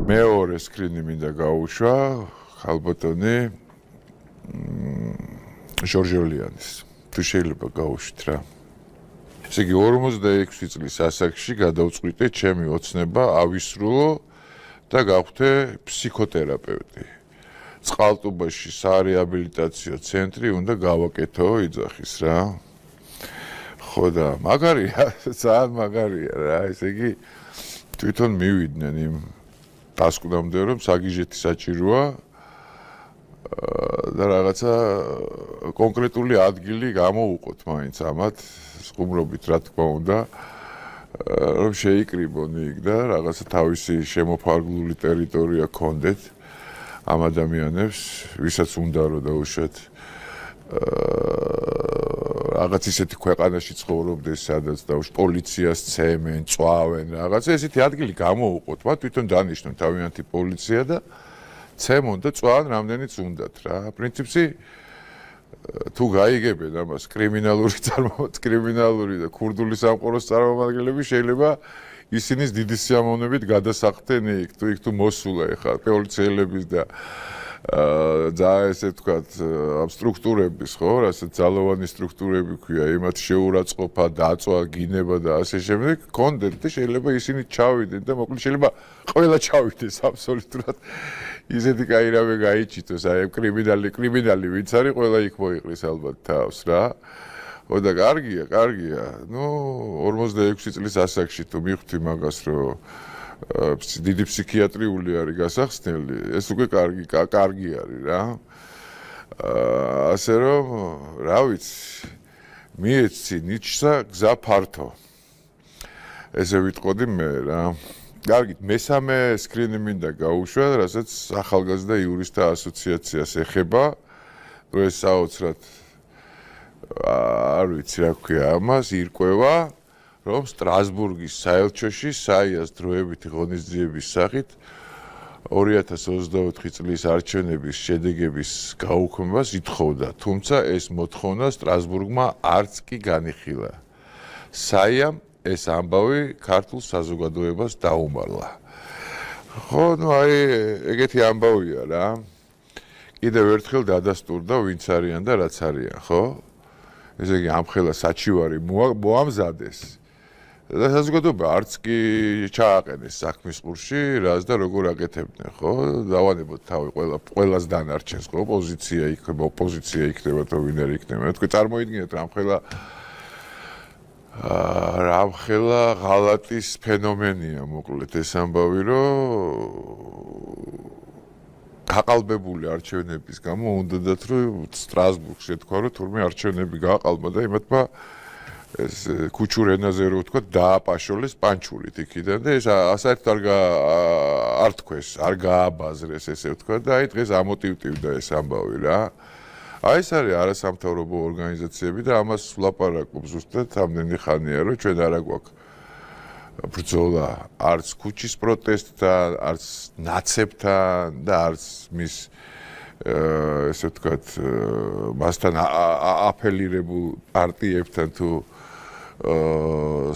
მეორე სკრინი მინდა გაუშვა ხალბატონი ჟორჟოლიანის. თუ შეიძლება გაუშვით რა. ესე იგი 46 წლის ასაკში გადავწყვიტე ჩემი ოცნება ავისრულო და გავხდე ფსიქოთერაპევტი. წყალტუბოში სარეაბილიტაციო ცენტრი უნდა გავაკეთო იძახის რა. ხო და მაგარია, ძალიან მაგარია რა. ესე იგი თვითონ მივიდნენ იმ დასკვნამდე რომ საგიჟეთი საჭიროა და რაღაცა კონკრეტული ადგილი გამოვუყოთ მაინც ამათ სხუმრობით რა თქმა უნდა რომ შეიკრიბონ იქ და რაღაცა თავისი შემოფარგლული ტერიტორია ქონდეთ ამ ადამიანებს ვისაც უნდა რომ დაუშვათ რაღაც ისეთი ქვეყანაში ცხოვრობდეს სადაც დაუშვათ პოლიციას ცემენ, წვავენ რაღაცა ესეთი ადგილი გამოვუყოთ მათ თვითონ დანიშნონ თავიანთი პოლიცია და ცემონ და წვავენ რამდენიც უნდათ რა პრინციპში თუ გაიგებენ ამას კრიმინალური და ქურდული სამყაროს წარმომადგენლები შეიძლება ისინი დიდი სიამოვნებით გადასახდნენ იქ თუ მოსულა ეხლა პოლიციელების და ძალიან ესე ვთქვათ ამ სტრუქტურების ხო რასაც ძალოვანი სტრუქტურები ქვია იმათ შეურაცხყოფა დაწვა გინება და ასე შემდეგ კონდენტ და შეიძლება ისინი ჩავიდნენ და მოკლედ შეიძლება ყველა ჩავიდეს აბსოლუტურად ისეთი კაირავე გაიჩიტოს აი კრიმინალი ვინც არის ყველა იქ მოიყრის ალბათ თავს რა ხო და კარგია ნუ 46 წლის ასაკში თუ მივხვდი მაგას რომ დიდი ფსიქიატრიული არის გასახსნელი ეს უკვე კარგი არის რა ასე რომ რა ვიცი მიეცი ნიჩსა გზა ფართო ესე ვიტყოდი მე რა კარგით მესამე სკრინი მინდა გაუშვა რასაც ახალგაზრდა იურისტთა ასოციაციას ეხება რომ ეს საოცრად არ ვიცი რა ქვია ამას ირკვევა რომ სტრასბურგის საელჩოში საიას დროებითი ღონისძიების სახით 2024 წლის არჩევნების შედეგების გაუქმებას ითხოვდა, თუმცა ეს მოთხოვნა სტრასბურგმა არც კი განიხილა. საიამ ეს ამბავი ქართულ საზოგადოებას დაუმარლა. ხო, ნუ აი ეგეთი ამბავია რა. კიდევ ერთხელ დადასტურდა ვინც არიან და რაც არიან, ხო? ესე იგი ამხელა საჩივარი მოამზადეს. და საზოგადოება არც კი ჩააყენეს საქმის ყურში, რას და როგორ აკეთებდნენ, ხო? დავანებოთ თავი ყველას დანარჩენს, ხო? ოპოზიცია იქნება თუ ვინ არ იქნება. თქვენ წარმოიდგინეთ რამხელა ღალატის ფენომენია, მოკლედ ეს ამბავი, რომ გაყალბებული არჩევნების გამო უნდათ რომ სტრასბურგში ეთქვა რომ თურმე არჩევნები გააყალბა და იმათმა ეს ქუჩურ ენაზე რო ვთქვა დააპაშოლეს პანჩურით იქიდან და ეს საერთოდ არ თქვეს, არ გააბაზრეს ესე ვთქვა და აი დღეს ამოტივტივდა ეს ამბავი რა. აი ეს არის არასამთავრობო ორგანიზაციები და ამას ვლაპარაკობ ზუსტად ამდენი ხანია რომ ჩვენ არა გვაქვს ბრძოლა არც ქუჩის პროტესტთან, არც ნაცებთან და არც მის ესე ვთქვათ მასთან აფელირებულ პარტიებთან თუ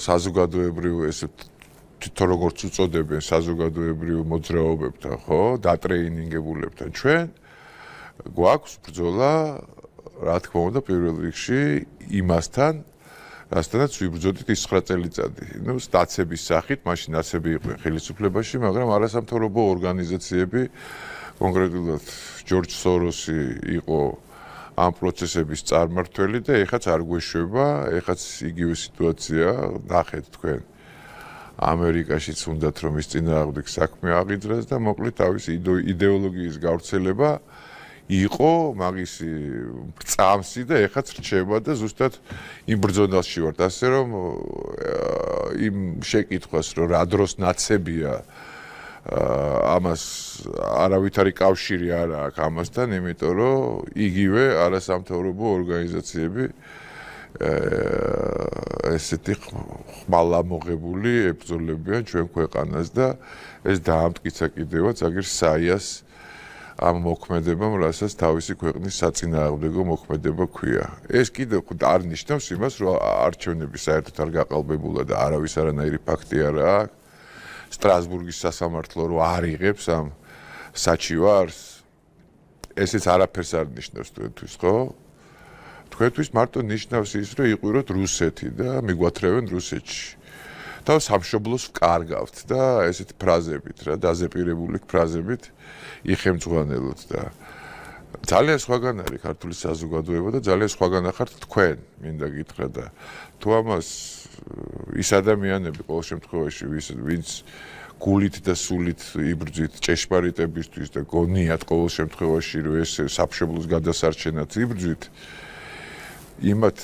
საზოგადოებრივ ესე თვითონ როგორც უწოდებენ საზოგადოებრივ მოძრაობებთან, ხო, დატრეინინგებულებთან ჩვენ გვაქვს ბრძოლა, რა თქმა უნდა, პირველ რიგში იმასთან რასთანაც ვიბრძოდით ის 9 წელიწადი. ნუ სტაცების სახით, მაშინ ნაცები იყვნენ ხელისუფლებაში, მაგრამ არასამთავრობო ორგანიზაციები, კონკრეტულად ჯორჯ სოროსი იყო ამ პროცესების წარმმართველი და ეხაც არ გვეშვება, ეხაც იგივე სიტუაცია, ნახეთ თქვენ. ამერიკაშიც უნდათ რომ ის წინააღმდეგ საქმე აღიძრას და მოკლედ თავისი იდეოლოგიის გავრცელება იყო მაგისი წამსი და ეხაც რჩება და ზუსტად იმ ბრძოლაში ვართ ასე რომ იმ შეკითხვას რომ რა დროს ნაცებია ამას არავითარი კავშირი არ აქვს ამასთან იმიტომ რომ იგივე არასამთავრობო ორგანიზაციები ესეთი ხმალამოღებული ებრძოლებიან ჩვენ ქვეყანას და ეს დაამტკიცა კიდევაც აგერ საიას ამ მოქმედებამ, რასაც თავისი ქვეყნის საწინააღმდეგო მოქმედება ქვია. ეს კიდევ არ ნიშნავს იმას, რომ არჩევნები საერთოდ არ გაყალბებულა და არავის არანაირი ფაქტი არ აქვს. სტრასბურგის სასამართლო რო არ იღებს ამ საჩივარს, ესეც არაფერს არ ნიშნავს თქვენთვის, ხო? თქვენთვის მარტო ნიშნავს ის, რომ იყვიროთ რუსეთი და მიგვათრევენ რუსეთში. და სამშობლოს ვკარგავთ და ესეთ ფრაზებით რა, დაზეპირებული ფრაზებით იხემძღვანელოთ და ძალიან სხვაგან არის ქართული საზოგადოება და ძალიან სხვაგან ახართ თქვენ, მინდა გითხრა და თუ ამას ის ადამიანები ყოველ შემთხვევაში ვინც გულით და სულით იბრძვით ჭეშმარიტებისთვის და გონიათ ყოველ შემთხვევაში რომ ეს სამშობლოს გადასარჩენად იბრძვით იმათ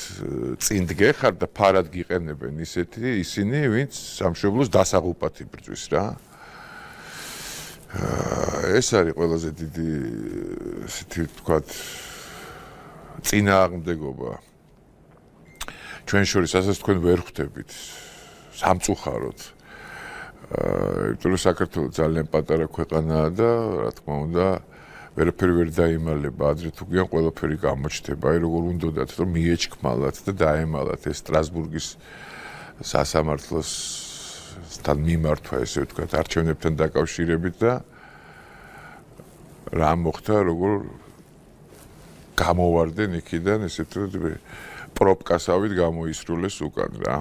წინ დგეხარ და ფარად გიყენებენ ისინი ვინც სამშობლოს დასაღუპად იბრძვის რა ეს არის ყველაზე დიდი ისეთი ვთქვათ წინააღმდეგობა ჩვენ შორის ასაც თქვენ ვერ ხვდებით სამწუხაროდ იმიტომ რომ საქართველო ძალიან პატარა ქვეყანაა და რა თქმა უნდა ვერაფერი ვერ დაიმალება ადრე თუ გიან ყველაფერი გამოჩნდება აი როგორ უნდათ რომ მიეჩქმალათ და დაემალათ ეს სტრასბურგის სასამართლოსთან მიმართვა ესე ვთქვათ არჩევნებთან დაკავშირებით და რა მოხდა როგორ გამოვარდნენ იქიდან ესეთ პროპკასავით გამოისრულეს უკან რა